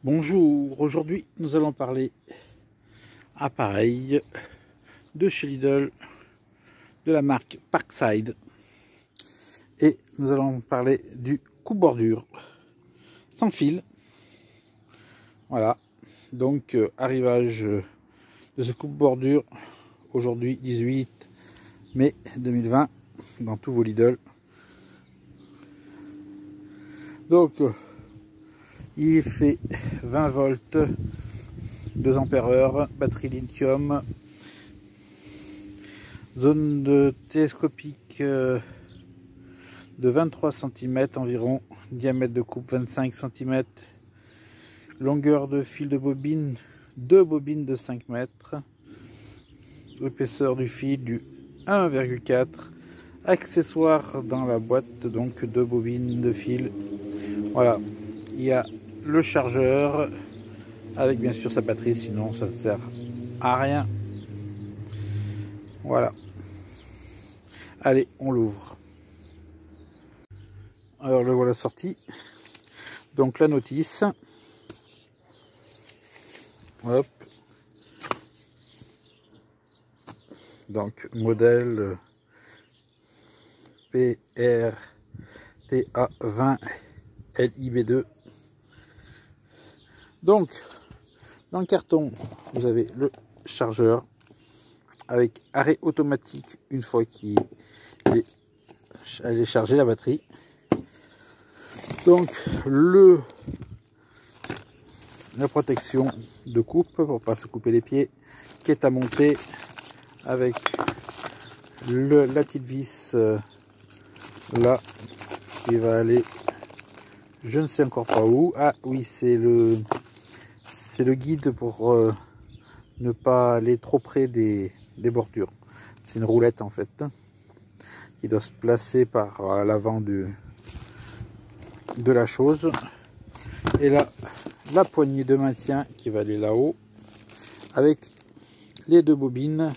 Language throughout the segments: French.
Bonjour, aujourd'hui nous allons parler appareil de chez Lidl de la marque Parkside et nous allons parler du coupe-bordure sans fil. Voilà, donc arrivage de ce coupe-bordure aujourd'hui 18 mai 2020 dans tous vos Lidl. Donc il fait 20 volts, 2 ampères-heure, batterie lithium, zone de télescopique de 23 cm environ, diamètre de coupe 25 cm, longueur de fil de bobine, 2 bobines de 5 mètres, épaisseur du fil du 1,4, accessoires dans la boîte, donc 2 bobines de fil. Voilà, il y a le chargeur avec bien sûr sa batterie, sinon ça ne sert à rien. Voilà, allez, on l'ouvre. Alors le voilà sorti, donc la notice, hop, donc modèle PRTA20 LIB2. Donc dans le carton vous avez le chargeur avec arrêt automatique une fois qu'il est chargé la batterie. Donc la protection de coupe pour pas se couper les pieds qui est à monter avec la petite vis là qui va aller je ne sais encore pas où. Ah oui, c'est le guide pour ne pas aller trop près des bordures. C'est une roulette en fait qui doit se placer par l'avant de la chose, et là la poignée de maintien qui va aller là-haut avec les 2 bobines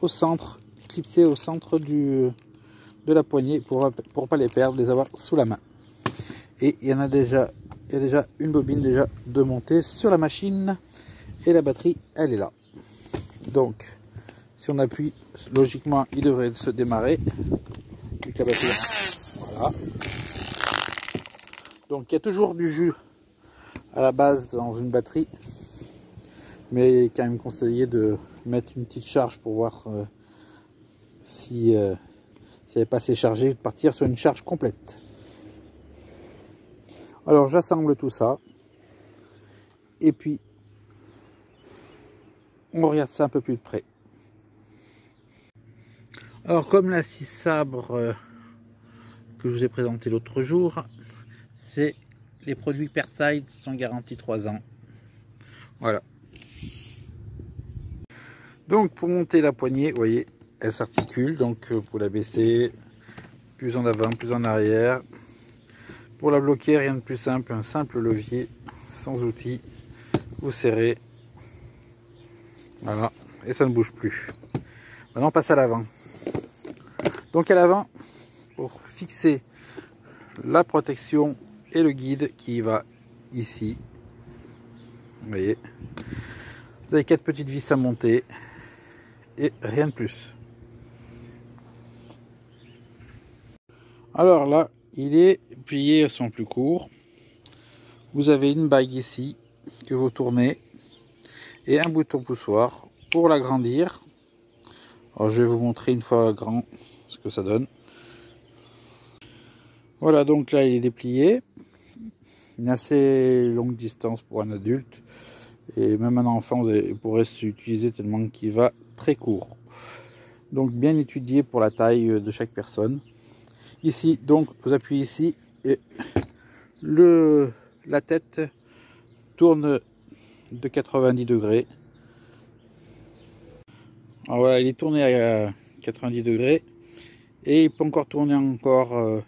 au centre, clipsées au centre de la poignée pour pas les perdre, les avoir sous la main. Et il y a déjà une bobine déjà de montée sur la machine et la batterie elle est là. Donc si on appuie, logiquement il devrait se démarrer vu que la batterie, voilà. Donc il y a toujours du jus à la base dans une batterie, mais il est quand même conseillé de mettre une petite charge pour voir si elle n'est pas assez chargée, de partir sur une charge complète. Alors j'assemble tout ça et puis on regarde ça un peu plus de près. Alors comme la scie sabre que je vous ai présenté l'autre jour, c'est les produits Parkside sont garantis 3 ans. Voilà. Donc pour monter la poignée, vous voyez, elle s'articule, donc pour la baisser, plus en avant, plus en arrière. Pour la bloquer, rien de plus simple, un simple levier sans outil, vous serrez, voilà, et ça ne bouge plus. Maintenant on passe à l'avant. Donc à l'avant, pour fixer la protection et le guide qui va ici, vous voyez, vous avez 4 petites vis à monter et rien de plus. Alors là, il est plié à son plus court. Vous avez une bague ici que vous tournez et un bouton poussoir pour l'agrandir. Alors je vais vous montrer une fois grand ce que ça donne. Voilà, donc là il est déplié. Une assez longue distance pour un adulte et même un enfant vous pourrez l'utiliser tellement qu'il va très court. Donc bien étudié pour la taille de chaque personne. Ici donc vous appuyez ici et la tête tourne de 90 degrés. Alors voilà, il est tourné à 90 degrés et il peut encore tourner encore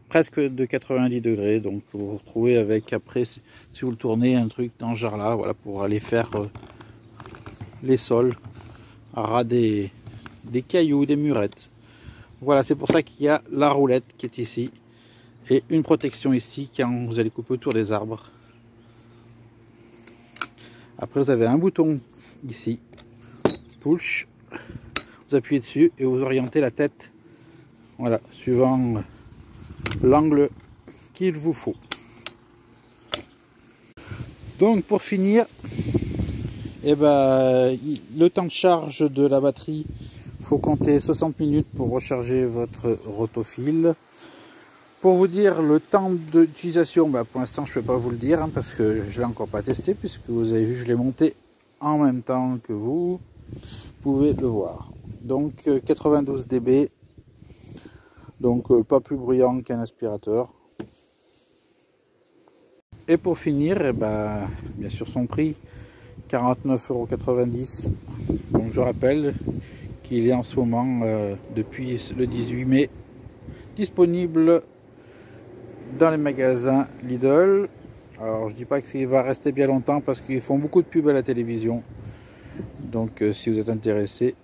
presque de 90 degrés. Donc vous vous retrouvez avec, après si vous le tournez, un truc dans ce genre là, voilà, pour aller faire les sols à ras des cailloux, des murettes. Voilà, c'est pour ça qu'il y a la roulette qui est ici et une protection ici quand vous allez couper autour des arbres. Après vous avez un bouton ici, push, vous appuyez dessus et vous orientez la tête, voilà, suivant l'angle qu'il vous faut. Donc pour finir, eh ben, le temps de charge de la batterie, faut compter 60 minutes pour recharger votre rotophile. Pour vous dire le temps d'utilisation, bah pour l'instant je ne peux pas vous le dire hein, parce que je ne l'ai encore pas testé, puisque vous avez vu je l'ai monté en même temps que vous pouvez le voir. Donc 92 dB, donc pas plus bruyant qu'un aspirateur. Et pour finir, eh ben, bien sûr son prix 49,90 €. Donc je rappelle qu'il est en ce moment depuis le 18 mai disponible dans les magasins Lidl. Alors je dis pas qu'il va rester bien longtemps parce qu'ils font beaucoup de pubs à la télévision. Donc si vous êtes intéressé,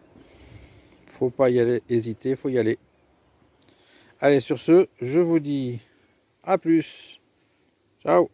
faut pas y aller, hésiter, faut y aller. Allez, sur ce, je vous dis à plus. Ciao.